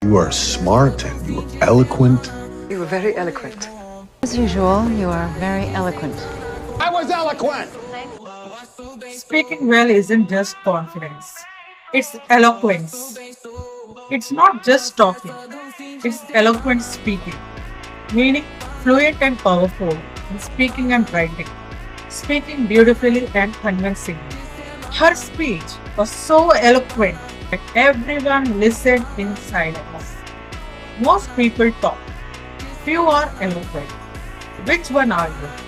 You are smart and you are eloquent. You were very eloquent. As usual, you are very eloquent. I was eloquent. Speaking well isn't just confidence, it's eloquence. It's not just talking, it's eloquent speaking, meaning fluent and powerful in speaking and writing, speaking beautifully and convincingly. Her speech was so eloquent that everyone listened in silence. Most people talk, few are eloquent. Which one are you?